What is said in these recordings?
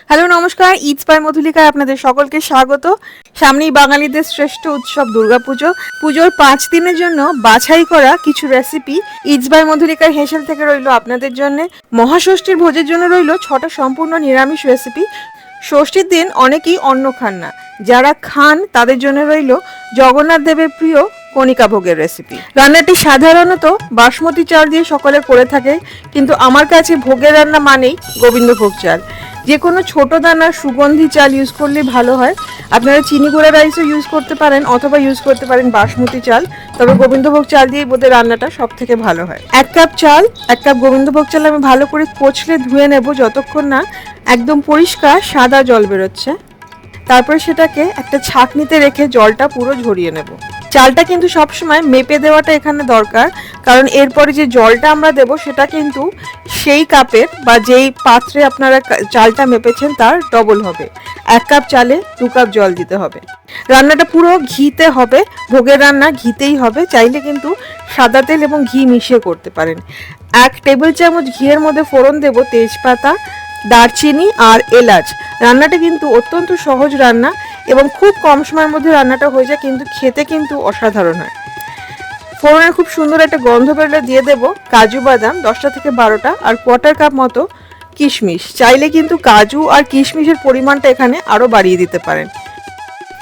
Hello নমস্কার, it's by মধুলিকায় আপনাদের সকলকে স্বাগত। সামনেই বাঙালিদের শ্রেষ্ঠ উৎসব দুর্গাপুজো। পুজোর 5 দিনের জন্য বাছাই করা কিছু রেসিপি ইটস বাই মধুলিকার হেসেল থেকে রইল আপনাদের জন্য। মহাষষ্ঠীর ভোজের জন্য রইল 6টা সম্পূর্ণ নিরামিষ রেসিপি। ষষ্ঠীর দিন অনেকেই অন্ন খান না, যারা খান তাদের জন্য রইল জগন্নাথ দেবের প্রিয় কণিকা ভোগের রেসিপি। রান্নাটি সাধারণত বাসমতি চাল দিয়ে সকলে করে থাকে, কিন্তু আমার কাছে ভোগের রান্না মানেই গোবিন্দভোগ চাল। যে কোনো ছোট দানার সুগন্ধি চাল ইউজ করলে ভালো হয়। আপনারা চিনি গুঁড়া রাইসও ইউজ করতে পারেন অথবা ইউজ করতে পারেন বাসমতি চাল, তবে গোবিন্দভোগ চাল দিয়ে বোধহয় রান্নাটা সব থেকে ভালো হয়। 1 কাপ চাল, 1 কাপ গোবিন্দভোগ চাল আমি ভালো করে কচলে ধুয়ে নেব যতক্ষণ না একদম পরিষ্কার সাদা জল বেরোচ্ছে। তারপরে সেটাকে একটা ছাঁকনিতে রেখে জলটা পুরো ঝরিয়ে নেব। চালটা কিন্তু সবসময় মেপে দেওয়াটা এখানে দরকার, কারণ এরপরে যে জলটা আমরা দেব সেটা কিন্তু সেই কাপের বা যেই পাত্রে আপনারা চালটা মেপেছেন তার ডবল হবে। 1 কাপ চালে 2 কাপ জল দিতে হবে। রান্নাটা পুরো ঘিতে হবে, ভোগের রান্না ঘিতেই হবে। চাইলে কিন্তু সাদা তেল এবং ঘি মিশিয়ে করতে পারেন। 1 টেবিল চামচ ঘিয়ের মধ্যে ফোড়ন দেব তেজপাতা, দারচিনি আর এলাচ। রান্নাটা কিন্তু অত্যন্ত সহজ রান্না এবং খুব কম সময়ের মধ্যে রান্নাটা হয়ে যায়, কিন্তু খেতে কিন্তু অসাধারণ হয়। ফোড়নের খুব সুন্দর একটা গন্ধ বেরোলে দিয়ে দেব কাজু বাদাম 10টা থেকে 12টা আর 1/4 কাপ মতো কিশমিশ। চাইলে কিন্তু কাজু আর কিশমিশের পরিমাণটা এখানে আরও বাড়িয়ে দিতে পারেন।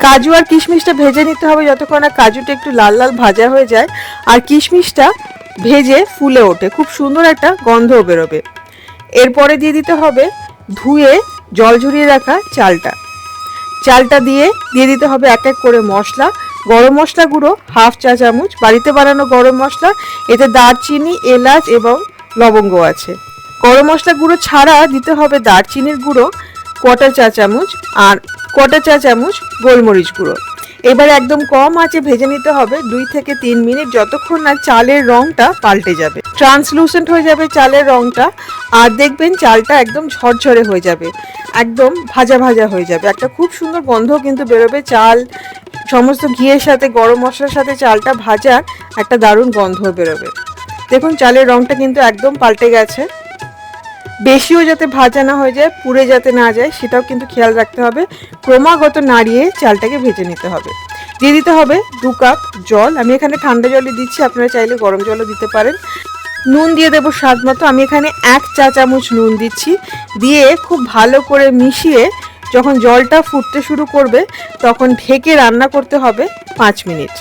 কাজু আর কিশমিশটা ভেজে নিতে হবে যতক্ষণ না কাজুটা একটু লাল লাল ভাজা হয়ে যায় আর কিশমিশটা ভেজে ফুলে ওঠে, খুব সুন্দর একটা গন্ধও বেরোবে। এরপরে দিয়ে দিতে হবে ধুয়ে জল ঝরিয়ে রাখা চালটা দিয়ে দিতে হবে এক এক করে মশলা। গরম মশলা গুঁড়ো 1/2 চা চামচ, বাড়িতে বানানো গরম মশলা, এতে দারচিনি, এলাচ এবং লবঙ্গ আছে। গরম মশলা গুঁড়ো ছাড়া দিতে হবে দারচিনির গুঁড়ো 1/4 চা চামচ আর 1/4 চা চামচ গোলমরিচ গুঁড়ো। এবার একদম কম আঁচে ভেজে নিতে হবে 2 থেকে 3 মিনিট, যতক্ষণ না চালের রংটা পাল্টে যাবে, ট্রান্সলুসেন্ট হয়ে যাবে চালের রংটা। আর দেখবেন চালটা একদম ঝরঝরে হয়ে যাবে, একদম ভাজা ভাজা হয়ে যাবে। একটা খুব সুন্দর গন্ধ কিন্তু বেরোবে, চাল সমস্ত ঘিয়ের সাথে গরম মশলার সাথে চালটা ভাজার একটা দারুণ গন্ধ বেরোবে। দেখুন চালের রংটা কিন্তু একদম পাল্টে গেছে। বেশিও যাতে ভাজা না হয়ে যায়, পুড়ে যাতে না যায় সেটাও কিন্তু খেয়াল রাখতে হবে। ক্রমাগত নাড়িয়ে চালটাকে ভেজে নিতে হবে। দিয়ে দিতে হবে 2 কাপ জল। আমি এখানে ঠান্ডা জলই দিচ্ছি, আপনারা চাইলে গরম জলও দিতে পারেন। নুন দিয়ে দেবো স্বাদ মতো, আমি এখানে 1 চা চামচ নুন দিচ্ছি। দিয়ে খুব ভালো করে মিশিয়ে যখন জলটা ফুটতে শুরু করবে তখন ঢেকে রান্না করতে হবে 5 মিনিট,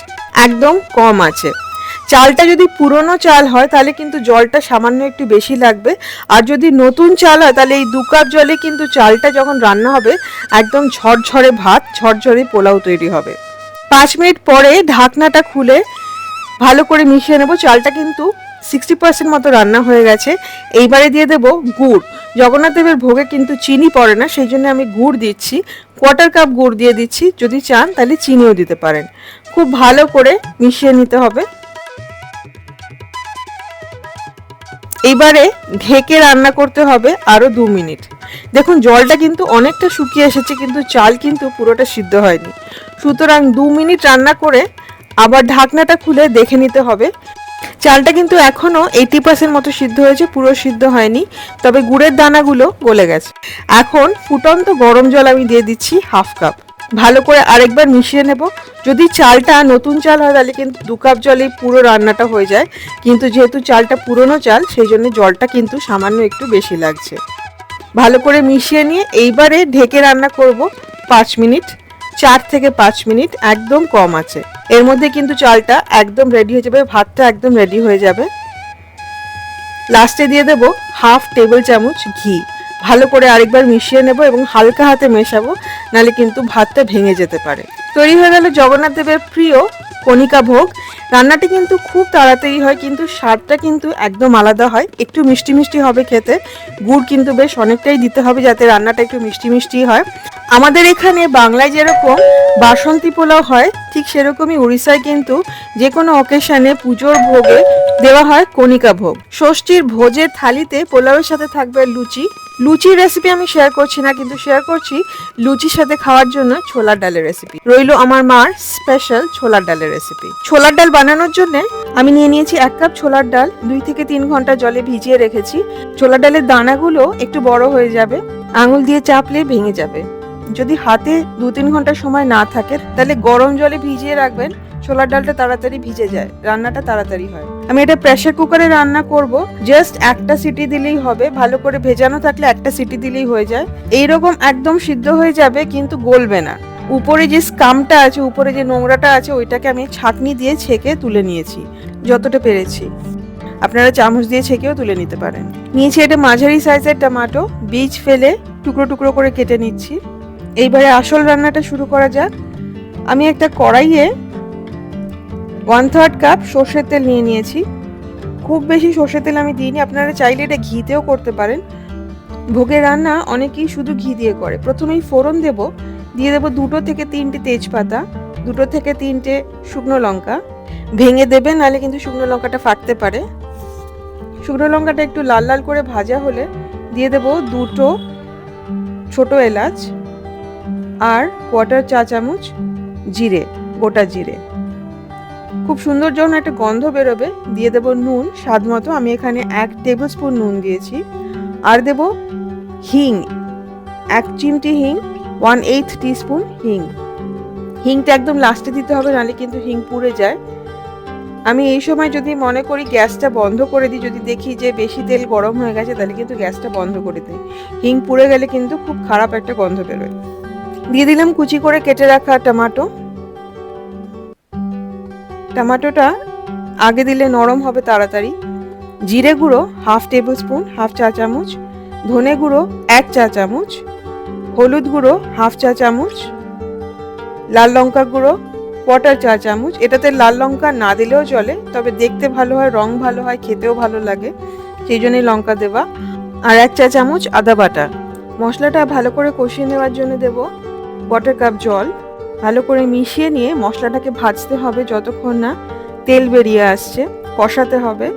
একদম কম আছে। চালটা যদি পুরনো চাল হয় তাহলে কিন্তু জলটা সামান্য একটু বেশি লাগবে, আর যদি নতুন চাল হয় তাহলে এই 2 কাপ জলে কিন্তু চালটা যখন রান্না হবে একদম ঝরঝরে ভাত, ঝরঝরে পোলাও তৈরি হবে। 5 মিনিট পরে ঢাকনাটা খুলে ভালো করে মিশিয়ে নেব। চালটা কিন্তু 60% মতো রান্না হয়ে গেছে। এইবারে দিয়ে দেব গুড়। জগন্নাথ দেবের ভোগে কিন্তু চিনি পড়ে না, সেই জন্য আমি গুড় দিচ্ছি। 1/4 কাপ গুড় দিয়ে দিচ্ছি, যদি চান তাহলে চিনিও দিতে পারেন। খুব ভালো করে মিশিয়ে নিতে হবে। এইবারে ঢেকে রান্না করতে হবে আরও 2 মিনিট। দেখুন জলটা কিন্তু অনেকটা শুকিয়ে এসেছে, কিন্তু চাল কিন্তু পুরোটা সিদ্ধ হয়নি। সুতরাং 2 মিনিট রান্না করে আবার ঢাকনাটা খুলে দেখে নিতে হবে। চালটা কিন্তু এখনও 80% মতো সিদ্ধ হয়েছে, পুরো সিদ্ধ হয়নি, তবে গুড়ের দানাগুলো গলে গেছে। এখন ফুটন্ত গরম জল আমি দিয়ে দিচ্ছি 1/2 কাপ। ভালো করে আরেকবার মিশিয়ে নেব। যদি চালটা নতুন চাল হয় তাহলে কিন্তু 2 কাপ জলেই পুরো রান্নাটা হয়ে যায়, কিন্তু যেহেতু চালটা পুরনো চাল সেই জন্য জলটা কিন্তু সামান্য একটু বেশি লাগছে। ভালো করে মিশিয়ে নিয়ে এইবারে ঢেকে রান্না করব 5 মিনিট, 4 থেকে 5 মিনিট, একদম কম আছে। এর মধ্যে কিন্তু চালটা একদম রেডি হয়ে যাবে, ভাতটা একদম রেডি হয়ে যাবে। লাস্টে দিয়ে দেব 1/2 টেবিল চামচ ঘি। ভালো করে আরেকবার মিশিয়ে নেব এবং হালকা হাতে মেশাবো, নাহলে কিন্তু ভাতটা ভেঙে যেতে পারে। তৈরি হয়ে গেল জগন্নাথ দেবের প্রিয় কণিকা ভোগ। রান্নাটি কিন্তু খুব তাড়াতাড়ি হয়, কিন্তু স্বাদটা কিন্তু একদম আলাদা হয়, একটু মিষ্টি মিষ্টি হবে খেতে। গুড় কিন্তু বেশ অনেকটাই দিতে হবে যাতে রান্নাটা একটু মিষ্টি মিষ্টি হয়। আমাদের এখানে বাংলায় যেরকম বাসন্তী পোলাও হয়, ঠিক সেরকমই উড়িষ্যায় কিন্তু যে কোনো অকেশনে পুজোর ভোগে দেওয়া হয় কণিকা ভোগ। ষষ্ঠীর ভোজের থালিতে পোলাওয়ের সাথে থাকবে লুচি, লুচির রেসিপি আমি শেয়ার করছি না, কিন্তু শেয়ার করছি লুচির সাথে খাওয়ার জন্য ছোলার ডালের রেসিপি। রইল আমার মার স্পেশাল ছোলার ডালের রেসিপি। ছোলার ডাল বানানোর জন্য আমি নিয়ে নিয়েছি 1 কাপ ছোলার ডাল। 2 থেকে 3 ঘন্টা জলে ভিজিয়ে রেখেছি। ছোলার ডালের দানাগুলো একটু বড় হয়ে যাবে, আঙুল দিয়ে চাপলে ভেঙে যাবে। যদি হাতে 2-3 ঘন্টা সময় না থাকে তাহলে গরম জলে ভিজিয়ে রাখবেন, ছোলার ডালটা তাড়াতাড়ি ভিজে যায়, রান্নাটা তাড়াতাড়ি হয়। আমি এটা প্রেসার কুকারে রান্না করব, জাস্ট একটা সিটি দিলেই হবে। ভালো করে ভেজানো থাকলে একটা সিটি দিলেই হয়ে যায়। এইরকম একদম সিদ্ধ হয়ে যাবে, কিন্তু গলবে না। উপরে যে স্কামটা আছে, উপরে যে নোংরাটা আছে, ওইটাকে আমি ছাঁকনি দিয়ে ছেঁকে তুলে নিয়েছি যতটা পেরেছি। আপনারা চামচ দিয়ে ছেঁকেও তুলে নিতে পারেন। নিয়েছি এটা মাঝারি সাইজের টমেটো, বীজ ফেলে টুকরো টুকরো করে কেটে নিচ্ছি। এইবারে আসল রান্নাটা শুরু করা যাক। আমি একটা কড়াইয়ে 1/3 কাপ সর্ষের তেল নিয়ে নিয়েছি। খুব বেশি সর্ষের তেল আমি দিইনি, আপনারা চাইলে এটা ঘিতেও করতে পারেন। ভোগের রান্না অনেকেই শুধু ঘি দিয়ে করে। প্রথমেই ফোড়ন দেব, দিয়ে দেবো 2 থেকে 3টে তেজপাতা, 2 থেকে 3টে শুকনো লঙ্কা। ভেঙে দেবেন, নাহলে কিন্তু শুকনো লঙ্কাটা ফাটতে পারে। শুকনো লঙ্কাটা একটু লাল লাল করে ভাজা হলে দিয়ে দেবো 2 ছোট এলাচ আর 1/4 চা চামচ জিরে, গোটা জিরে। খুব সুন্দর যখন একটা গন্ধ বেরোবে দিয়ে দেবো নুন স্বাদ মতো। আমি এখানে 1 টেবিল স্পুন নুন দিয়েছি। আর দেব হিং, 1 চিমটি হিং, 1/8 টিস্পুন হিং। হিংটা একদম লাস্টে দিতে হবে, নাহলে কিন্তু হিং পুড়ে যায়। আমি এই সময় যদি মনে করি গ্যাসটা বন্ধ করে দিই, যদি দেখি যে বেশি তেল গরম হয়ে গেছে, তাহলে কিন্তু গ্যাসটা বন্ধ করে দিই। হিং পুড়ে গেলে কিন্তু খুব খারাপ একটা গন্ধ বেরোয়। দিয়ে দিলাম কুচি করে কেটে রাখা টমেটো। টমেটোটা আগে দিলে নরম হবে তাড়াতাড়ি। জিরে গুঁড়ো 1/2 টেবিল স্পুন, 1/2 চা চামচ। ধনে গুঁড়ো 1 চা চামচ। হলুদ গুঁড়ো 1/2 চা চামচ। লাল লঙ্কা গুঁড়ো 1/4 চা চামচ। এটাতে লাল লঙ্কা না দিলেও চলে, তবে দেখতে ভালো হয়, রং ভালো হয়, খেতেও ভালো লাগে, সেই জন্যই লঙ্কা দেওয়া। আর 1 চা চামচ আদা বাটা। মশলাটা ভালো করে কষিয়ে নেওয়ার জন্য দেব 1/4 কাপ জল। ভালো করে মিশিয়ে নিয়ে মশলাটাকে ভাজতে হবে যতক্ষণ না তেল বেরিয়ে আসছে, কষাতে হবে।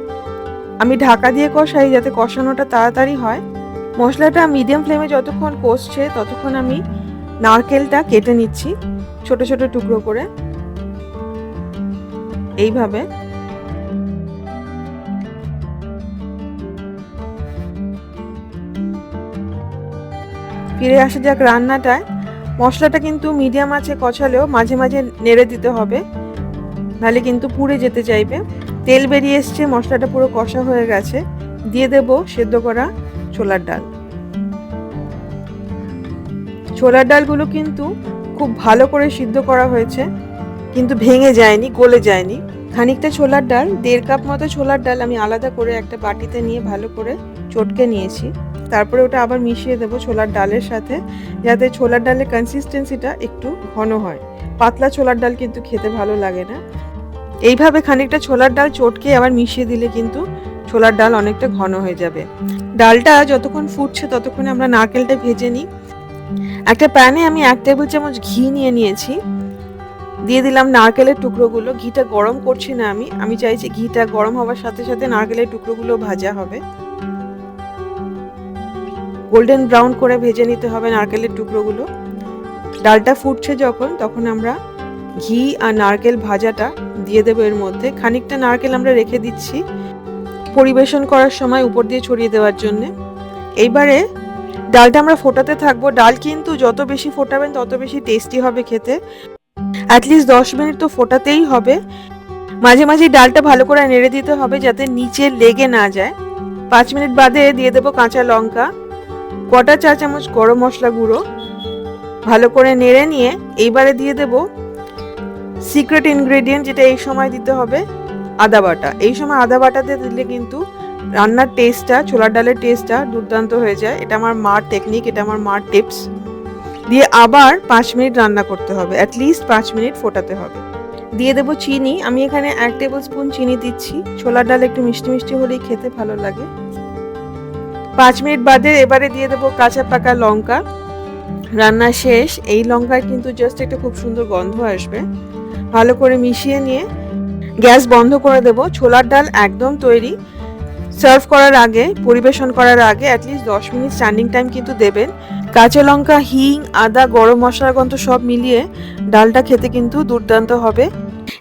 আমি ঢাকা দিয়ে কষাই যাতে কষানোটা তাড়াতাড়ি হয়। মশলাটা মিডিয়াম ফ্লেমে যতক্ষণ কষছে ততক্ষণ আমি নারকেলটা কেটে নিচ্ছি ছোট ছোট টুকরো করে, এইভাবে। ফিরে আসা যাক রান্নাটায়। মশলাটা কিন্তু মিডিয়াম আছে কষালেও মাঝে মাঝে নেড়ে দিতে হবে, নাহলে কিন্তু পুড়ে যেতে চাইবে। তেল বেরিয়ে এসছে, মশলাটা পুরো কষা হয়ে গেছে। দিয়ে দেব সেদ্ধ করা ছোলার ডাল। ছোলার ডালগুলো কিন্তু খুব ভালো করে সিদ্ধ করা হয়েছে, কিন্তু ভেঙে যায়নি, গলে যায়নি। খানিকটা ছোলার ডাল, 1.5 কাপ মতো ছোলার ডাল আমি আলাদা করে একটা বাটিতে নিয়ে ভালো করে চটকে নিয়েছি। তারপরে ওটা আবার মিশিয়ে দেবো ছোলার ডালের সাথে, যাতে ছোলার ডালের কনসিস্টেন্সিটা একটু ঘন হয়। পাতলা ছোলার ডাল কিন্তু খেতে ভালো লাগে না। এইভাবে খানিকটা ছোলার ডাল চটকে আবার মিশিয়ে দিলে কিন্তু ছোলার ডাল অনেকটা ঘন হয়ে যাবে। ডালটা যতক্ষণ ফুটছে ততক্ষণে আমরা নারকেলটা ভেজে নিই। একটা প্যানে আমি 1 টেবিল চামচ ঘি নিয়ে নিয়েছি। দিয়ে দিলাম নারকেলের টুকরোগুলো। ঘিটা গরম করছি না, আমি চাইছি ঘিটা গরম হওয়ার সাথে সাথে নারকেলের টুকরোগুলো ভাজা হবে। গোল্ডেন ব্রাউন করে ভেজে নিতে হবে নারকেলের টুকরোগুলো। ডালটা ফুটছে যখন, তখন আমরা ঘি আর নারকেল ভাজাটা দিয়ে দেবো এর মধ্যে। খানিকটা নারকেল আমরা রেখে দিচ্ছি পরিবেশন করার সময় উপর দিয়ে ছড়িয়ে দেওয়ার জন্য। এইবারে ডালটা আমরা ফোটাতে থাকবো। ডাল কিন্তু যত বেশি ফোটাবেন তত বেশি টেস্টি হবে খেতে। অ্যাটলিস্ট 10 মিনিট তো ফোটাতেই হবে। মাঝে মাঝে ডালটা ভালো করে নেড়ে দিতে হবে যাতে নিচে লেগে না যায়। 5 মিনিট বাদে দিয়ে দেবো কাঁচা লঙ্কা, 1/4 চা চামচ গরম মশলা গুঁড়ো। ভালো করে নেড়ে নিয়ে এইবারে দিয়ে দেব সিক্রেট ইনগ্রেডিয়েন্ট, যেটা এই সময় দিতে হবে, আদা বাটা। এই সময় আদা বাটাতে দিলে কিন্তু রান্নার টেস্টটা, ছোলার ডালের টেস্টটা দুর্দান্ত হয়ে যায়। এটা আমার মার টেকনিক, এটা আমার মার টিপস। দিয়ে আবার 5 মিনিট রান্না করতে হবে, অ্যাটলিস্ট 5 মিনিট ফোটাতে হবে। দিয়ে দেবো চিনি। আমি এখানে 1 টেবিল স্পুন চিনি দিচ্ছি। ছোলার ডাল একটু মিষ্টি মিষ্টি হলেই খেতে ভালো লাগে। 5 মিনিট বাদে এবারে দিয়ে দেবো কাঁচা পাকা লঙ্কা। রান্না শেষ। এই লঙ্কায় কিন্তু জাস্ট একটা খুব সুন্দর গন্ধ আসবে। ভালো করে মিশিয়ে নিয়ে গ্যাস বন্ধ করে দেব। ছোলার ডাল একদম তৈরি। সার্ভ করার আগে, পরিবেশন করার আগে অ্যাটলিস্ট 10 মিনিট স্ট্যান্ডিং টাইম কিন্তু দেবেন। কাঁচা লঙ্কা, হিং, আদা, গরম মশলার গন্ধ সব মিলিয়ে ডালটা খেতে কিন্তু দুর্দান্ত হবে।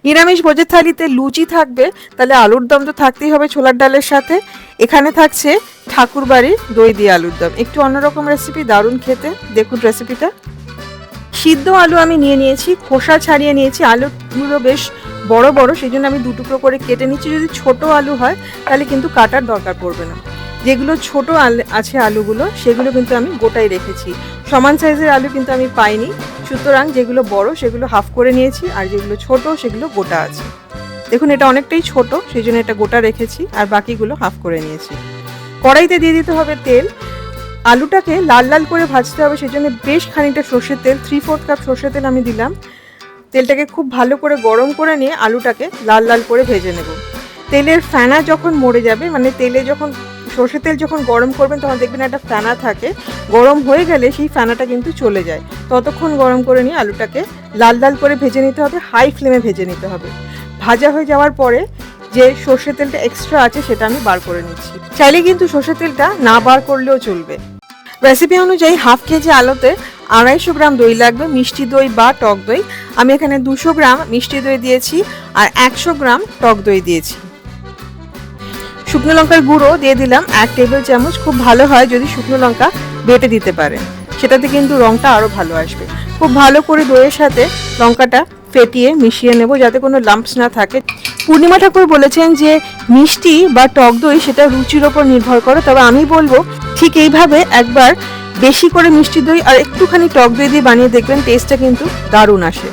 নিরামিষ ভোজের থালিতে লুচি থাকবে, তাহলে আলুর দম তো থাকতেই হবে ছোলার ডালের সাথে। এখানে থাকছে ঠাকুরবাড়ির দই দিয়ে আলুর দম, একটু অন্যরকম রেসিপি, দারুণ খেতে। দেখুন রেসিপিটা। সিদ্ধ আলু আমি নিয়েছি, খোসা ছাড়িয়ে নিয়েছি। আলুগুলো বেশ বড় বড়, সেই জন্য আমি 2 টুকরো করে কেটে নিচ্ছি। যদি ছোট আলু হয় তাহলে কিন্তু কাটার দরকার পড়বে না। যেগুলো ছোট আছে আলুগুলো, সেগুলো কিন্তু আমি গোটাই রেখেছি। সমান সাইজের আলু কিন্তু আমি পাইনি, সুতরাং যেগুলো বড় সেগুলো হাফ করে নিয়েছি, আর যেগুলো ছোট সেগুলো গোটা আছে। দেখুন এটা অনেকটাই ছোট, সেই জন্য এটা গোটা রেখেছি, আর বাকিগুলো হাফ করে নিয়েছি। কড়াইতে দিয়ে দিতে হবে তেল। আলুটাকে লাল লাল করে ভাজতে হবে, সেই জন্য বেশ খানিকটা সর্ষের তেল, 3/4 কাপ সর্ষের তেল আমি দিলাম। তেলটাকে খুব ভালো করে গরম করে নিয়ে আলুটাকে লাল লাল করে ভেজে নেব। তেলের ফেনা যখন মরে যাবে, মানে তেলে যখন সর্ষের তেল যখন গরম করবেন তখন দেখবেন একটা ফেনা থাকে, গরম হয়ে গেলে সেই ফেনাটা কিন্তু চলে যায়। ততক্ষণ গরম করে নিয়ে আলুটাকে লাল লাল করে ভেজে নিতে হবে, হাই ফ্লেমে ভেজে নিতে হবে। ভাজা হয়ে যাওয়ার পরে যে সর্ষের তেলটা এক্সট্রা আছে সেটা আমি বার করে নিচ্ছি। চাইলে কিন্তু সর্ষের তেলটা না বার করলেও চলবে। রেসিপি অনুযায়ী হাফ কেজি আলুতে 250 গ্রাম দই লাগবে, মিষ্টি দই বা টক দই। আমি এখানে 200 গ্রাম মিষ্টি দই দিয়েছি আর 100 গ্রাম টক দই দিয়েছি। শুকনো লঙ্কার গুঁড়ো দিয়ে দিলাম 1 টেবিল চামচ। খুব ভালো হয় যদি শুকনো লঙ্কা বেটে দিতে পারেন, সেটাতে কিন্তু রঙটা আরও ভালো আসবে। খুব ভালো করে দইয়ের সাথে লঙ্কাটা ফেটিয়ে মিশিয়ে নেব, যাতে কোনো লাম্পস না থাকে। পূর্ণিমা ঠাকুর বলেছেন যে মিষ্টি বা টক দই সেটা রুচির ওপর নির্ভর করে, তবে আমি বলবো ঠিক এইভাবে একবার বেশি করে মিষ্টি দই আর একটুখানি টক দই দিয়ে বানিয়ে দেখবেন, টেস্টটা কিন্তু দারুণ আসে।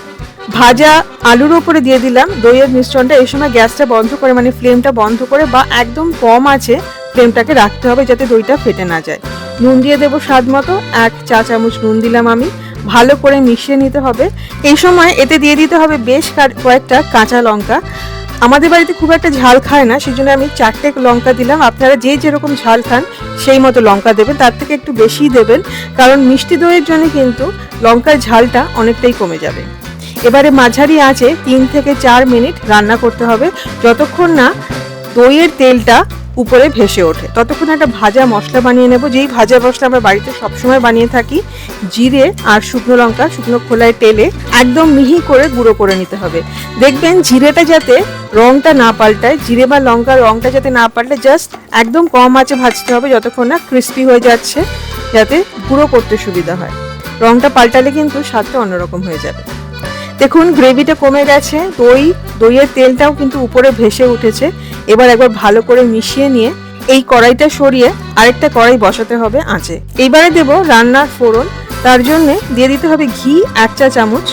ভাজা আলুর ওপরে দিয়ে দিলাম দইয়ের মিশ্রণটা। এই সময় গ্যাসটা বন্ধ করে, মানে ফ্লেমটা বন্ধ করে বা একদম কম আছে ফ্লেমটাকে রাখতে হবে, যাতে দইটা ফেটে না যায়। নুন দিয়ে দেবো স্বাদ মতো, 1 চা চামচ নুন দিলাম আমি। ভালো করে মিশিয়ে নিতে হবে। এই সময় এতে দিয়ে দিতে হবে বেশ কয়েকটা কাঁচা লঙ্কা। আমাদের বাড়িতে খুব একটা ঝাল খায় না, সেই জন্য আমি 4টে লঙ্কা দিলাম। আপনারা যে যেরকম ঝাল খান সেই মতো লঙ্কা দেবেন, তার থেকে একটু বেশিই দেবেন, কারণ মিষ্টি দইয়ের জন্য কিন্তু লঙ্কার ঝালটা অনেকটাই কমে যাবে। এবারে মাঝারি আঁচে 3 থেকে 4 মিনিট রান্না করতে হবে, যতক্ষণ না দইয়ের তেলটা উপরে ভেসে ওঠে। ততক্ষণ একটা ভাজা মশলা বানিয়ে নেব, যেই ভাজা মশলা আমরা বাড়িতে সবসময় বানিয়ে থাকি। জিরে আর শুকনো লঙ্কা শুকনো খোলায় তেলে একদম মিহি করে গুঁড়ো করে নিতে হবে। দেখবেন জিরেটা যাতে রংটা না পাল্টায়, জিরে বা লঙ্কার রংটা যাতে না পাল্টায়, জাস্ট একদম কম আঁচে ভাজতে হবে যতক্ষণ না ক্রিস্পি হয়ে যাচ্ছে, যাতে গুঁড়ো করতে সুবিধা হয়। রংটা পাল্টালে কিন্তু স্বাদটা অন্যরকম হয়ে যাবে। দেখুন গ্রেভিটা কমে গেছে, দইয়ের তেলটাও কিন্তু উপরে ভেসে উঠেছে। এবার একবার ভালো করে মিশিয়ে নিয়ে এই কড়াইটা সরিয়ে আরেকটা কড়াই বসাতে হবে আঁচে। এইবারে দেব রান্নার ফোড়ন। তার জন্য দিয়ে দিতে হবে ঘি 1 চা চামচ,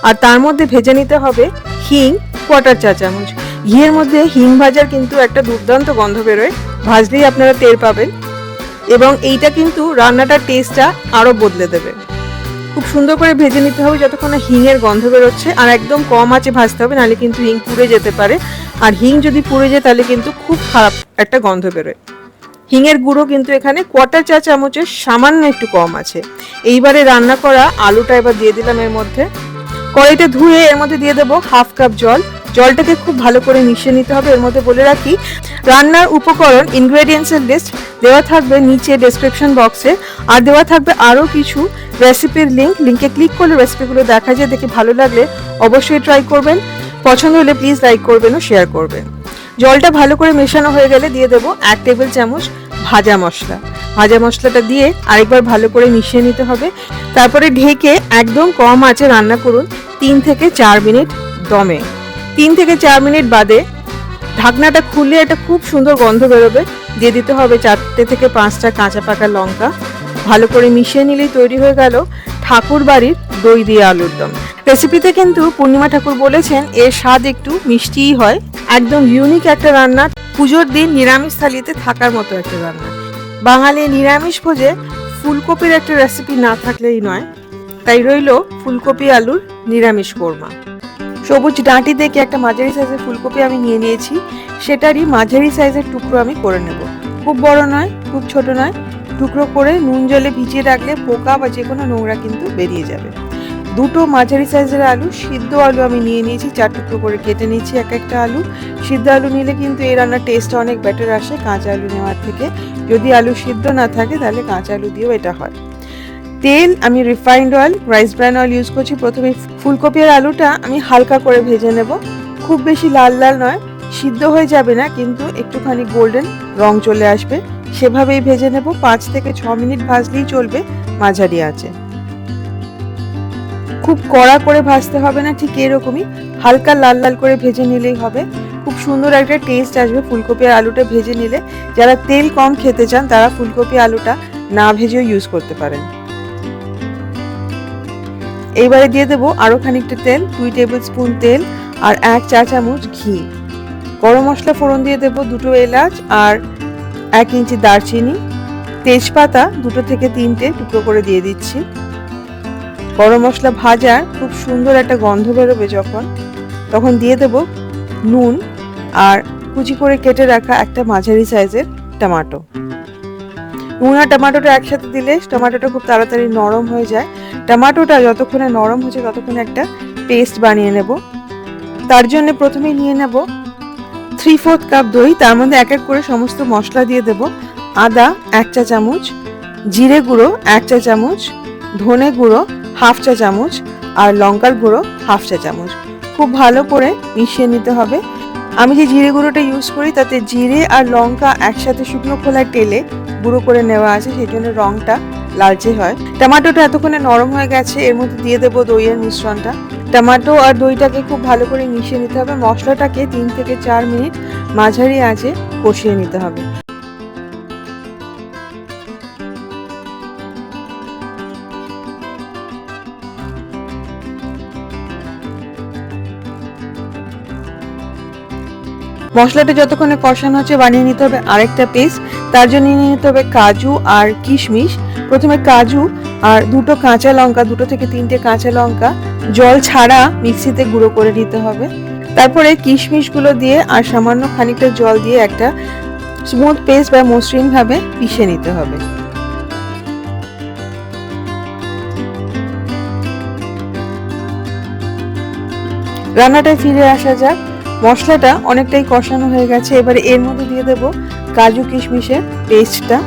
আর তার মধ্যে ভেজে নিতে হবে হিং 1/4 চা চামচ। ঘিয়ের মধ্যে হিং ভাজার কিন্তু একটা দুর্দান্ত গন্ধ বেরোয়, ভাজলেই আপনারা টের পাবেন, এবং এইটা কিন্তু রান্নাটার টেস্টটা আরও বদলে দেবে। খুব সুন্দর করে ভেজে নিতে হবে যতক্ষণ না হিংয়ের গন্ধ বেরোচ্ছে, আর একদম কম আঁচে ভাজতে হবে, নাহলে কিন্তু হিং পুড়ে যেতে পারে। আর হিং যদি পুড়ে যায় তাহলে কিন্তু খুব খারাপ একটা গন্ধ বেরোয়। হিংয়ের গুঁড়ো কিন্তু এখানে 1/4 চা চামচের সামান্য একটু কম আছে। এইবারে রান্না করা আলুটা এবার দিয়ে দিলাম এর মধ্যে। কড়াইটা ধুয়ে এর মধ্যে দিয়ে দেবো 1/2 কাপ জল। জলটাকে খুব ভালো করে মিশিয়ে নিতে হবে। এর মধ্যে বলে রাখি, রান্নার উপকরণ ইনগ্রেডিয়েন্টসের লিস্ট দেওয়া থাকবে নিচে ডেসক্রিপশন বক্সে, আর দেওয়া থাকবে আরও কিছু রেসিপির লিঙ্কে ক্লিক করলে রেসিপিগুলো দেখা যায়। দেখে ভালো লাগলে অবশ্যই ট্রাই করবেন, পছন্দ হলে প্লিজ লাইক করবেন ও শেয়ার করবেন। জলটা ভালো করে মেশানো হয়ে গেলে দিয়ে দেবো 1 টেবিল চামচ ভাজা মশলা। ভাজা মশলাটা দিয়ে আরেকবার ভালো করে মিশিয়ে নিতে হবে। তারপরে ঢেকে একদম কম আঁচে রান্না করুন 3 থেকে 4 মিনিট দমে। 3 থেকে 4 মিনিট বাদে ঢাকনাটা খুলে একটা খুব সুন্দর গন্ধ বেরোবে। দিয়ে দিতে হবে 4 থেকে 5টা কাঁচা পাকা লঙ্কা। ভালো করে মিশিয়ে নিলেই তৈরি হয়ে গেল ঠাকুর বাড়ির দই দিয়ে আলুর দম। রেসিপিতে কিন্তু পূর্ণিমা ঠাকুর বলেছেন এর স্বাদ একটু মিষ্টিই হয়। একদম ইউনিক একটা রান্না, পুজোর দিন নিরামিষ থালিতে থাকার মতো একটা রান্না। বাঙালি নিরামিষ ভোজে ফুলকপির একটা রেসিপি না থাকলেই নয়, তাই রইল ফুলকপি আলুর নিরামিষ কোরমা। সবুজ ডাঁটি থেকে একটা মাঝারি সাইজের ফুলকপি আমি নিয়ে নিয়েছি, সেটারই মাঝারি সাইজের টুকরো আমি করে নেব। খুব বড় নয়, খুব ছোট নয়, টুকরো করে নুন জলে ভিজিয়ে রাখলে পোকা বা যে কোনো নোংরা কিন্তু বেরিয়ে যাবে। দুটো মাঝারি সাইজের আলু, সিদ্ধ আলু আমি নিয়ে নিয়েছি, 4 টুকরো করে কেটে নিয়েছি এক একটা আলু। সিদ্ধ আলু নিলে কিন্তু এই রান্নার টেস্টটা অনেক বেটার আসে কাঁচা আলু নেওয়ার থেকে। যদি আলু সিদ্ধ না থাকে তাহলে কাঁচা আলু দিয়েও এটা হয়। তেল আমি refined oil, rice bran oil use করছি। প্রথমে ফুলকপি আর আলুটা আমি হালকা করে ভেজে নেব, খুব বেশি লাল লাল নয়, সিদ্ধ হয়ে যাবে না কিন্তু একটুখানি গোল্ডেন রং চলে আসবে, সেভাবেই ভেজে নেব। 5 থেকে 6 মিনিট ভাজলেই চলবে মাঝারি আঁচে। খুব কড়া করে ভাজতে হবে না, ঠিক এরকমই হালকা লাল লাল করে ভেজে নিলেই হবে। খুব সুন্দর একটা টেস্ট আসবে ফুলকপি আর আলুটা ভেজে নিলে। যারা তেল কম খেতে চান তারা ফুলকপি আলুটা না ভেজেও ইউজ করতে পারেন। এইবারে দিয়ে দেবো আরো খানিকটা তেল, 2 টেবিল স্পুন তেল আর 1 চা চামচ ঘি। গরম মশলা ফোড়ন দিয়ে দেবো 2টো এলাচ আর 1 ইঞ্চি দারচিনি। তেজপাতা 2 থেকে 3টে টুকরো করে দিয়ে দিচ্ছি। গরম মশলা ভাজার খুব সুন্দর একটা গন্ধ বেরোবে যখন, তখন দিয়ে দেব নুন আর কুচি করে কেটে রাখা একটা মাঝারি সাইজের টমেটো। নুন আর টমেটোটা একসাথে দিলে টমেটোটা খুব তাড়াতাড়ি নরম হয়ে যায়। টমেটোটা যতক্ষণে নরম হচ্ছে ততক্ষণে একটা পেস্ট বানিয়ে নেব। তার জন্য প্রথমে নিয়ে নেব 3/4 কাপ দই, তার মধ্যে এক এক করে সমস্ত মশলা দিয়ে দেব। আদা 1 চা চামচ, জিরে গুঁড়ো 1 চা চামচ, ধনে গুঁড়ো 1/2 চা চামচ আর লঙ্কার গুঁড়ো 1/2 চা চামচ। খুব ভালো করে মিশিয়ে নিতে হবে। আমি যে জিরে গুঁড়োটা ইউজ করি তাতে জিরে আর লঙ্কা একসাথে শুকনো খোলায় তেলে গুঁড়ো করে নেওয়া আছে, সেই জন্য রংটা লালচে হয়। টমেটোটা এতক্ষণে নরম হয়ে গেছে, এর মধ্যে দিয়ে দেবো দইয়ের মিশ্রণটা। টমেটো আর দইটাকে খুব ভালো করে মিশিয়ে নিতে হবে। মশলাটাকে 3 থেকে 4 মিনিট মাঝারি আঁচে কষিয়ে নিতে হবে। মশলাটা যতক্ষণে কষানো হচ্ছে বানিয়ে নিতে হবে আরেকটা পেস্ট। তার জন্য নিয়ে নিতে হবে কাজু আর কিশমিশ। প্রথমে কাজু আর 2টো কাঁচা লঙ্কা, 2 থেকে 3টে কাঁচা লঙ্কা জল ছাড়া মিক্সিতে গুঁড়ো করে নিতে হবে। তারপরে কিশমিশগুলো দিয়ে আর সামান্য খানিকটা জল দিয়ে একটা স্মুথ পেস্ট বা মসৃণ ভাবে পিষে নিতে হবে। রান্নাটায় ফিরে আসা যাক। মশলাটা অনেকটাই কষানো হয়ে গেছে, এবারে এর মধ্যে দিয়ে দেব কাজু কিশমিশের পেস্টটা।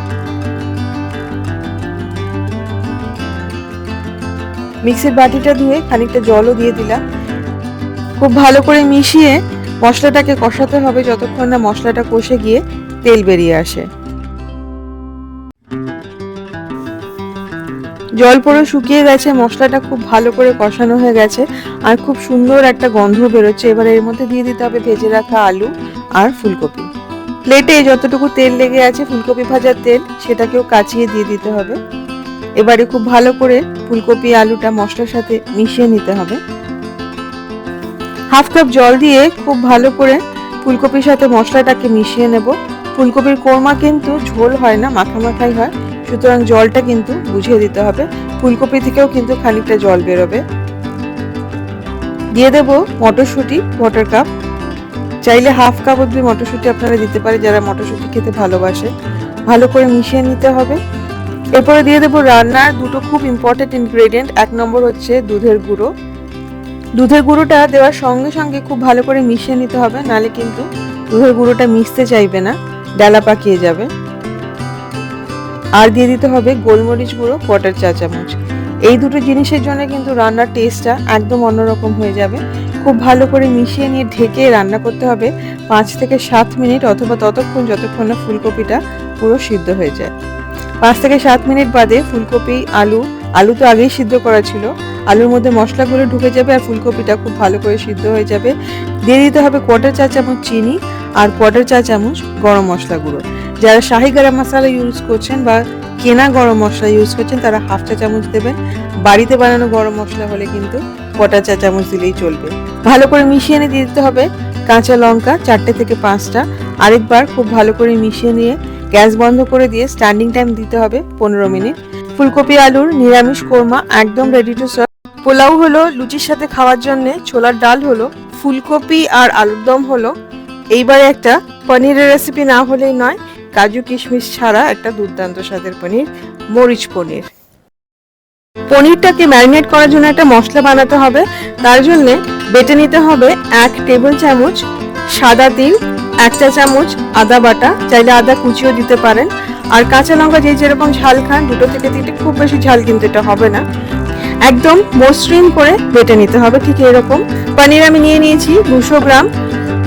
মিক্সির বাটিটা ধুয়ে খানিকটা জলও দিয়ে দিলাম। খুব ভালো করে মিশিয়ে মশলাটাকে কষাতে হবে যতক্ষণ না মশলাটা কষে গিয়ে তেল বেরিয়ে আসে। জল পুরো শুকিয়ে গেছে, মশলাটা খুব ভালো করে কষানো হয়ে গেছে আর খুব সুন্দর একটা গন্ধ বেরোচ্ছে। এবার এর মধ্যে দিয়ে দিতে হবে ভেজে রাখা আলু আর ফুলকপি। প্লেটে যতটুকু তেল লেগে আছে ফুলকপি ভাজার তেল, সেটাকেও কাচিয়ে দিয়ে দিতে হবে। এবারে খুব ভালো করে ফুলকপি আলুটা মশলার সাথে মিশিয়ে নিতে হবে। 1/2 কাপ জল দিয়ে খুব ভালো করে ফুলকপির সাথে মশলাটাকে মিশিয়ে নেব। ফুলকপির কোরমা কিন্তু ঝোল হয় না, মাখামাখাই হয়, সুতরাং জলটা কিন্তু বুঝিয়ে দিতে হবে। ফুলকপি থেকেও কিন্তু খানিকটা জল বেরোবে। দিয়ে দেব মটরশুঁটি 1/4 কাপ, চাইলে 1/2 কাপ অবধি মটরশুঁটি আপনারা দিতে পারে যারা মটরশুঁটি খেতে ভালোবাসে। ভালো করে মিশিয়ে নিতে হবে। এরপরে দিয়ে দেবো রান্নার 2টো খুব ইম্পর্টেন্ট ইনগ্রেডিয়েন্ট। 1 নম্বর হচ্ছে দুধের গুঁড়ো। দুধের গুঁড়োটা দেওয়ার সঙ্গে সঙ্গে খুব ভালো করে মিশিয়ে নিতে হবে, নালে কিন্তু দুধের গুঁড়োটা মিশতে চাইবে না, ডালা পাকিয়ে যাবে। আর দিয়ে দিতে হবে গোলমরিচ গুঁড়ো 1/4 চা চামচ। এই দুটো জিনিসের জন্য কিন্তু রান্নার টেস্টটা একদম অন্যরকম হয়ে যাবে। খুব ভালো করে মিশিয়ে নিয়ে ঢেকে রান্না করতে হবে 5 থেকে 7 মিনিট, অথবা ততক্ষণ যতক্ষণ না ফুলকপিটা পুরো সিদ্ধ হয়ে যায়। 5 থেকে 7 মিনিট বাদে ফুলকপি আলু তো আগেই সিদ্ধ করা ছিল, আলুর মধ্যে মশলাগুলো ঢুকে যাবে আর ফুলকপিটা খুব ভালো করে সিদ্ধ হয়ে যাবে। দিয়ে দিতে হবে 1/4 চা চামচ চিনি আর 1/4 চা চামচ গরম মশলা গুঁড়ো। যারা শাহি গরম মশলা ইউজ করছেন বা কেনা গরম মশলা ইউজ করছেন তারা 1/2 চা চামচ দেবেন। বাড়িতে বানানো গরম মশলা হলে কিন্তু 1/4 চা চামচ দিলেই চলবে। ভালো করে মিশিয়ে নিয়ে দিয়ে দিতে হবে কাঁচা লঙ্কা 4টে থেকে 5টা। আরেকবার খুব ভালো করে মিশিয়ে নিয়ে গ্যাস বন্ধ করে দিয়ে স্ট্যান্ডিং টাইম দিতে হবে 15 মিনিট। ফুলকপি আলুর নিরামিষ কোরমা একদম রেডি টু সার্ভ। পোলাও হলো লুচির সাথে খাওয়ার জন্য, ছোলার ডাল হলো, ফুলকপি আর আলুর দম হলো। এইবারে একটা পনিরের রেসিপি না হলেই নয়, কাজু কিশমিশ ছাড়া একটা দুর্দান্ত স্বাদের পনির, মরিচ পনির। পনিরটাকে ম্যারিনেট করার জন্য একটা মশলা বানাতে হবে। তার জন্য বেটে নিতে হবে 1 টেবিল চামচ সাদা তিল, 1 চা চামচ আদা বাটা, চাইলে আদা কুচিও দিতে পারেন, আর কাঁচা লঙ্কা যে যেরকম ঝাল খান 2 থেকে 3টে, খুব বেশি ঝাল কিন্তু এটা হবে না। একদম মসৃণ করে বেটে নিতে হবে, ঠিক এরকম। পনির আমি নিয়ে নিয়েছি 200 গ্রাম,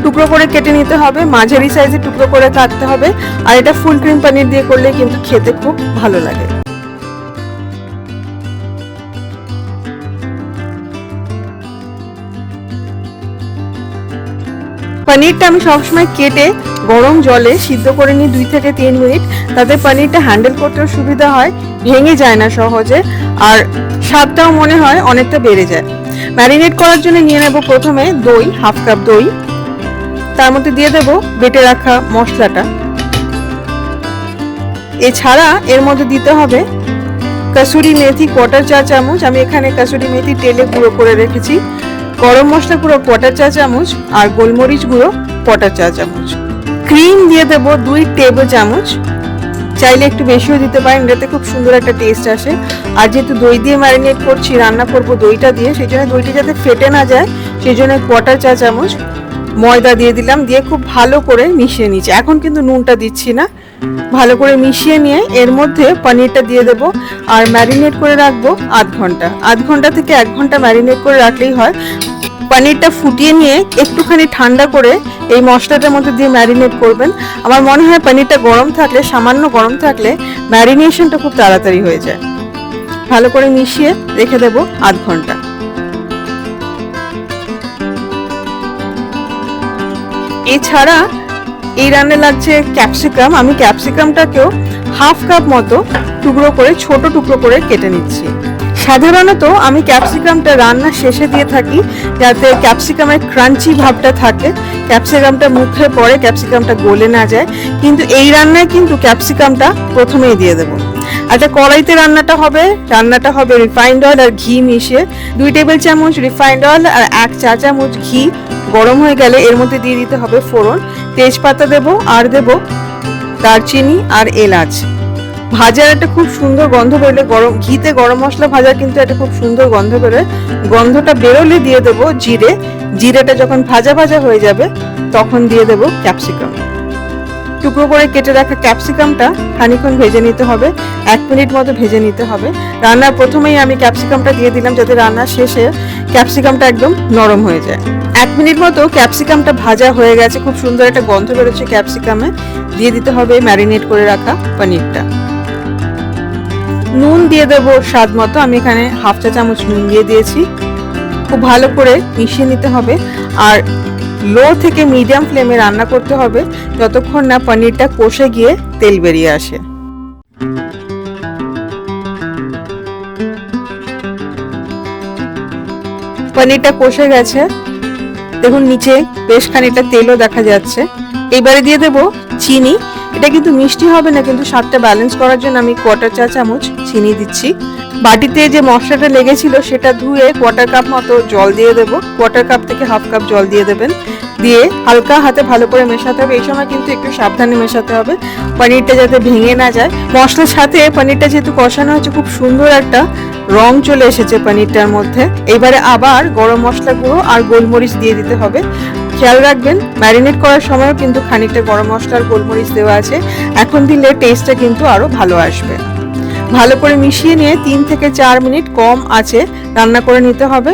টুকরো করে কেটে নিতে হবে, মাঝারি সাইজের টুকরো করে কাটতে হবে। আর এটা ফুল ক্রিম পনির দিয়ে করলে কিন্তু খেতে খুব ভালো লাগে। পনিরটা আমি সবসময় কেটে গরম জলে সিদ্ধ করে নিই 2 থেকে 3 মিনিট, তাতে পনিরটা হ্যান্ডেল করতেও সুবিধা হয়, ভেঙে যায় না সহজে, আর স্বাদটাও মনে হয় অনেকটা বেড়ে যায়। ম্যারিনেট করার জন্য নিয়ে নেব প্রথমে দই, 1/2 কাপ দই, তার মধ্যে দিয়ে দেব বেটে রাখা মশলাটা। এছাড়া এর মধ্যে দিতে হবে কসুরি মেথি 1/4 চা চামচ, আমি এখানে কসুরি মেথি তেলে গুঁড়ো করে রেখেছি, গরম মশলা গুঁড়ো 1/4 চা চামচ, আর গোলমরিচ গুঁড়ো 1/4 চা চামচ। ক্রিম দিয়ে দেব 2 টেবিল চামচ, চাইলে একটু বেশিও দিতে পারেন, এটাতে খুব সুন্দর একটা টেস্ট আসে। আর যেহেতু দই দিয়ে ম্যারিনেট করছি, রান্না করব দইটা দিয়ে, সেই জন্য দইটা যাতে ফেটে না যায় সেই জন্য 1/4 চা চামচ ময়দা দিয়ে দিলাম, দিয়ে খুব ভালো করে মিশিয়ে নিচ্ছি। এখন কিন্তু নুনটা দিচ্ছি না, ভালো করে মিশিয়ে নিয়ে এর মধ্যে পনিরটা দিয়ে দেব, আর ম্যারিনেট করে রাখবো আধ ঘন্টা থেকে 1 ঘন্টা ম্যারিনেট করে রাখলেই হয়। পনিরটা ফুটিয়ে নিয়ে একটুখানি ঠান্ডা করে এই মশলাটার মধ্যে দিয়ে ম্যারিনেট করবেন। আমার মনে হয় পনিরটা গরম থাকলে, সামান্য গরম থাকলে ম্যারিনেশনটা খুব তাড়াতাড়ি হয়ে যায়। ভালো করে মিশিয়ে রেখে দেব আধ ঘন্টা। এছাড়া এই রান্না লাগছে ক্যাপসিকাম, আমি ক্যাপসিকামটাকেও 1/2 কাপ মতো টুকরো করে, ছোট টুকরো করে কেটে নিচ্ছি। সাধারণত আমি ক্যাপসিকামটা রান্নার শেষে দিয়ে থাকি, যাতে ক্যাপসিকামের ক্রাঞ্চি ভাবটা থাকে, ক্যাপসিকামটা মুখে পড়ে, ক্যাপসিকামটা গলে না যায়। কিন্তু এই রান্নায় কিন্তু ক্যাপসিকামটা প্রথমেই দিয়ে দেবো। একটা কড়াইতে রান্নাটা হবে রিফাইন্ড অয়েল আর ঘি মিশিয়ে। 2 টেবিল চামচ রিফাইন্ড অয়েল আর 1 চা চামচ ঘি গরম হয়ে গেলে এর মধ্যে দিয়ে দিতে হবে ফোড়ন, তেজপাতা দেব, আর দেব দারচিনি আর এলাচ। ভাজার একটা খুব সুন্দর গন্ধ বেরোলে, গরম ঘিতে গরম মশলা ভাজার কিন্তু একটা খুব সুন্দর গন্ধ বেরোয়, গন্ধটা বেরোলে দিয়ে দেবো জিরে। জিরেটা যখন ভাজা ভাজা হয়ে যাবে তখন দিয়ে দেবো ক্যাপসিকাম। টুকরো করে কেটে রাখা ক্যাপসিকামটা খানিকক্ষণ ভেজে নিতে হবে, 1 মিনিট মতো ভেজে নিতে হবে। রান্নার প্রথমেই আমি ক্যাপসিকামটা দিয়ে দিলাম, যাতে রান্নার শেষে ক্যাপসিকামটা একদম নরম হয়ে যায়। 1 মিনিট মতো ক্যাপসিকামটা ভাজা হয়ে গেছে, খুব সুন্দর একটা গন্ধ বেরোচ্ছে ক্যাপসিকামে। দিয়ে দিতে হবে ম্যারিনেট করে রাখা পনিরটা। নুন দিয়ে দেবো স্বাদ মতো, আমি এখানে 1/2 চা চামচ নুন দিয়ে দিয়েছি। খুব ভালো করে মিশিয়ে নিতে হবে, আর লো থেকে মিডিয়াম ফ্লেমে রান্না করতে হবে যতক্ষণ না পনিরটা কষে গিয়ে তেল বেরিয়ে আসে। পনিরটা কষে গেছে, দেখুন নিচে বেশ খানিকটা তেলও দেখা যাচ্ছে। এবারে দিয়ে দেব চিনি। এটা কিন্তু মিষ্টি হবে না, কিন্তু স্বাদটা ব্যালেন্স করার জন্য আমি 1/4 চা চামচ চিনি দিচ্ছি। বাটিতে যে মশলাটা লেগেছিল সেটা ধুয়ে 1/4 কাপ মতো জল দিয়ে দেবো, 1/4 কাপ থেকে 1/2 কাপ জল দিয়ে দেবেন। দিয়ে হালকা হাতে ভালো করে মেশাতে হবে। এই সময় কিন্তু একটু সাবধানে মেশাতে হবে, পনিরটা যাতে ভেঙে না যায়। মশলার সাথে পনিরটা যেহেতু কষানো হচ্ছে, খুব সুন্দর একটা রং চলে এসেছে পনিরটার মধ্যে। এবারে আবার গরম মশলা গুঁড়ো আর গোলমরিচ দিয়ে দিতে হবে। খেয়াল রাখবেন ম্যারিনেট করার সময়ও কিন্তু খানিকটা গরম মশলা আর গোলমরিচ দেওয়া আছে, এখন দিলে টেস্টটা কিন্তু আরো ভালো আসবে। ভালো করে মিশিয়ে নিয়ে 3 থেকে 4 মিনিট কম আঁচে রান্না করে নিতে হবে।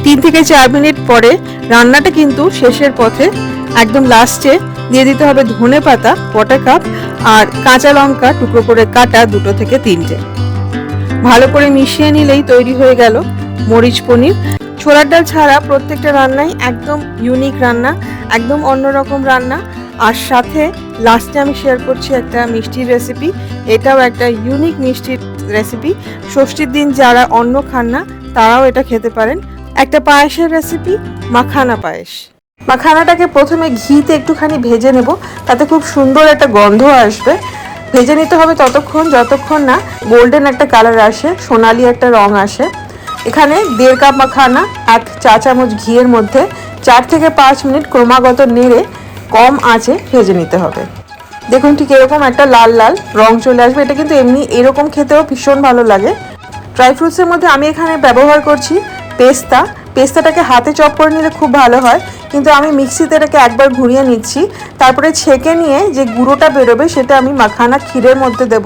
3 থেকে 4 মিনিট পরে রান্নাটা কিন্তু শেষের পথে, একদম লাস্টে দিয়ে দিতে হবে ধনে পাতা 1/4 কাপ আর কাঁচা লঙ্কা টুকরো করে কাটা 2 থেকে 3টে। ভালো করে মিশিয়ে নিলেই তৈরি হয়ে গেল মরিচ পনির। ছোলার ডাল ছাড়া প্রত্যেকটা রান্নাই একদম ইউনিক রান্না, একদম অন্যরকম রান্না। আর সাথে লাস্টে আমি শেয়ার করছি একটা মিষ্টির রেসিপি, এটাও একটা ইউনিক মিষ্টির রেসিপি। ষষ্ঠীর দিন যারা অন্ন খান না তারাও এটা খেতে পারেন। একটা পায়েসের রেসিপি, মাখানা পায়েস। মাখানাটাকে প্রথমে ঘিতে একটুখানি ভেজে নেব, তাতে খুব সুন্দর একটা গন্ধ আসবে। ভেজে নিতে হবে ততক্ষণ যতক্ষণ না গোল্ডেন একটা কালার আসে, সোনালি একটা রং আসে। এখানে 1.5 কাপ মাখানা 1 চা চামচ ঘিয়ের মধ্যে 4 থেকে 5 মিনিট ক্রমাগত নেড়ে কম আঁচে ভেজে নিতে হবে। দেখুন ঠিক এরকম একটা লাল লাল রং চলে আসবে। এটা কিন্তু এমনি এরকম খেতেও ভীষণ ভালো লাগে। ড্রাই ফ্রুটসের মধ্যে আমি এখানে ব্যবহার করছি পেস্তা। পেস্তাটাকে হাতে চপ করে নিলে খুব ভালো হয়, কিন্তু আমি মিক্সিতে এটাকে একবার ঘুরিয়ে নিচ্ছি। তারপরে ছেঁকে নিয়ে যে গুঁড়োটা বেরোবে সেটা আমি মাখানা ক্ষীরের মধ্যে দেব,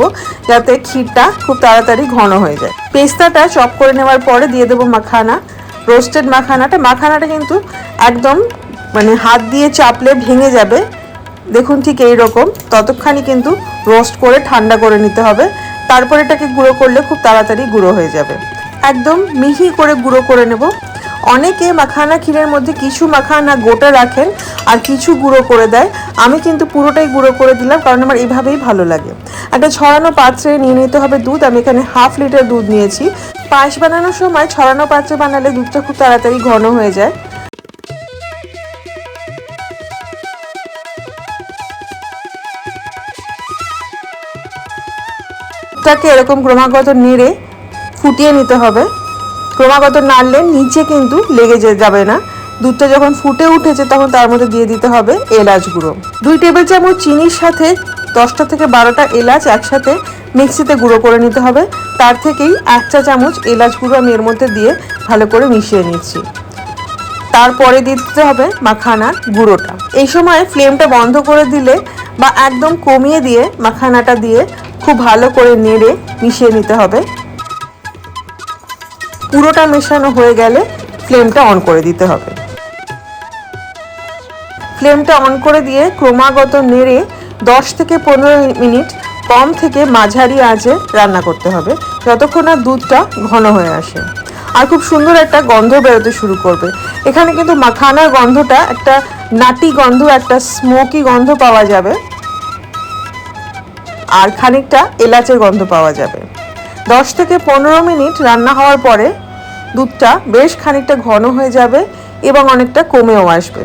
যাতে ক্ষীরটা খুব তাড়াতাড়ি ঘন হয়ে যায়। পেস্তাটা চপ করে নেওয়ার পরে দিয়ে দেবো মাখানা, রোস্টেড মাখানাটা কিন্তু একদম মানে হাত দিয়ে চাপলে ভেঙে যাবে, দেখুন ঠিক এইরকম। ততক্ষণই কিন্তু রোস্ট করে ঠান্ডা করে নিতে হবে, তারপর এটাকে গুঁড়ো করলে খুব তাড়াতাড়ি গুঁড়ো হয়ে যাবে। একদম মিহি করে গুঁড়ো করে নেব। অনেকে মাখানা ক্ষীরের মধ্যে কিছু মাখানা গোটা রাখেন আর কিছু গুঁড়ো করে দেয়, আমি কিন্তু পুরোটাই গুঁড়ো করে দিলাম, কারণ আমার এইভাবেই ভালো লাগে। একটা ছড়ানো পাত্রে নিয়ে নিতে হবে দুধ। আমি এখানে 1/2 লিটার দুধ নিয়েছি। পায়েস বানানোর সময় ছড়ানো পাত্রে বানালে দুধটা খুব তাড়াতাড়ি ঘন হয়ে যায়। দুধটাকে এরকম ক্রমাগত নেড়ে ফুটিয়ে নিতে হবে। ক্রমাগত নাড়লে নিচে কিন্তু লেগে যাবে না। দুধটা যখন ফুটে উঠেছে তখন তার মধ্যে দিয়ে দিতে হবে এলাচ গুঁড়ো। 2 টেবিল চামচ চিনির সাথে 10টা থেকে 12টা এলাচ একসাথে মিক্সিতে গুঁড়ো করে নিতে হবে। তার থেকেই 1 চা চামচ এলাচ গুঁড়ো আমি এর মধ্যে দিয়ে ভালো করে মিশিয়ে নিচ্ছি। তারপরে দিতে হবে মাখানা গুঁড়োটা। এই সময় ফ্লেমটা বন্ধ করে দিলে বা একদম কমিয়ে দিয়ে মাখানাটা দিয়ে খুব ভালো করে নেড়ে মিশিয়ে নিতে হবে। পুরোটা মেশানো হয়ে গেলে ফ্লেমটা অন করে দিতে হবে। ফ্লেমটা অন করে দিয়ে ক্রমাগত নেড়ে 10 থেকে 15 মিনিট কম থেকে মাঝারি আঁচে রান্না করতে হবে, যতক্ষণ না দুধটা ঘন হয়ে আসে আর খুব সুন্দর একটা গন্ধ বেরোতে শুরু করবে। এখানে কিন্তু মাখানার গন্ধটা একটা নাটি গন্ধ, একটা স্মোকি গন্ধ পাওয়া যাবে আর খানিকটা এলাচের গন্ধ পাওয়া যাবে। 10 থেকে 15 মিনিট রান্না হওয়ার পরে দুধটা বেশ খানিকটা ঘন হয়ে যাবে এবং অনেকটা কমেও আসবে।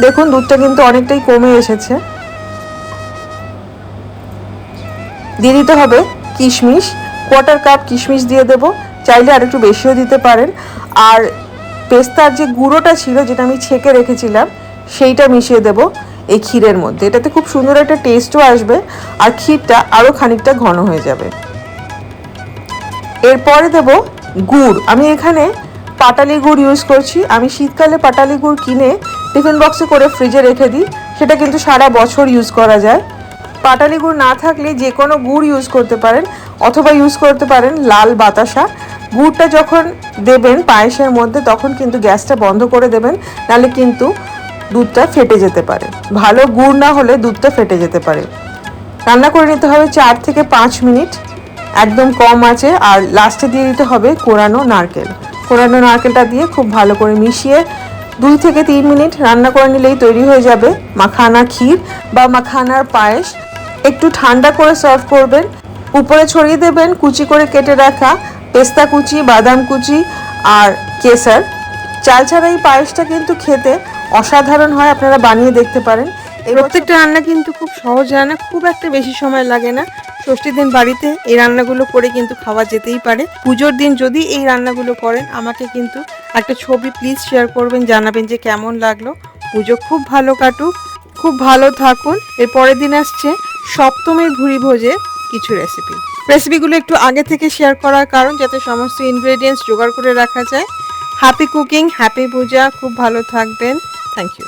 দেখুন দুধটা কিন্তু অনেকটাই কমে এসেছে। দিয়ে দিতে হবে কিশমিশ, 1/4 কাপ কিশমিশ দিয়ে দেবো, চাইলে আর একটু বেশিও দিতে পারেন। আর পেস্তার যে গুঁড়োটা ছিল যেটা আমি ছেঁকে রেখেছিলাম সেইটা মিশিয়ে দেবো এই ক্ষীরের মধ্যে। এটাতে খুব সুন্দর একটা টেস্টও আসবে আর ক্ষীরটা আরও খানিকটা ঘন হয়ে যাবে। এরপরে দেব গুড়। আমি এখানে পাটালি গুড় ইউজ করছি। আমি শীতকালে পাটালি গুড় কিনে টিফিন বক্সে করে ফ্রিজে রেখে দিই, সেটা কিন্তু সারা বছর ইউজ করা যায়। পাটালি গুড় না থাকলে যে কোনো গুড় ইউজ করতে পারেন, অথবা ইউজ করতে পারেন লাল বাতাসা। গুড়টা যখন দেবেন পায়েসের মধ্যে তখন কিন্তু গ্যাসটা বন্ধ করে দেবেন, নাহলে কিন্তু দুধটা ফেটে যেতে পারে। ভালো গুড় না হলে দুধটা ফেটে যেতে পারে। রান্না করে নিতে হবে 4 থেকে 5 মিনিট একদম কম আঁচে। আর লাস্টে দিয়ে দিতে হবে কোরানো নারকেল। কোরানো নারকেলটা দিয়ে খুব ভালো করে মিশিয়ে 2 থেকে 3 মিনিট রান্না করে নিলেই তৈরি হয়ে যাবে মাখানা ক্ষীর বা মাখানার পায়েস। একটু ঠান্ডা করে সার্ভ করবেন। উপরে ছড়িয়ে দেবেন কুচি করে কেটে রাখা পেস্তা কুচি, বাদাম কুচি আর কেশর। চাল ছাড়া এই পায়েসটা কিন্তু খেতে অসাধারণ হয়, আপনারা বানিয়ে দেখতে পারেন। এই প্রত্যেকটা রান্না কিন্তু খুব সহজ রান্না, খুব একটা বেশি সময় লাগে না। ষষ্ঠীর দিন বাড়িতে এই রান্নাগুলো করে কিন্তু খাওয়া যেতেই পারে। পুজোর দিন যদি এই রান্নাগুলো করেন আমাকে কিন্তু একটা ছবি প্লিজ শেয়ার করবেন, জানাবেন যে কেমন লাগলো। পুজো খুব ভালো কাটুক, খুব ভালো থাকুন। এর পরের দিন আসছে সপ্তমীর ভুরি ভোজে কিছু রেসিপিগুলো একটু আগে থেকে শেয়ার করার কারণ যাতে সমস্ত ইনগ্রেডিয়েন্টস জোগাড় করে রাখা যায়। হ্যাপি কুকিং, হ্যাপি পূজা, খুব ভালো থাকবেন। Thank you.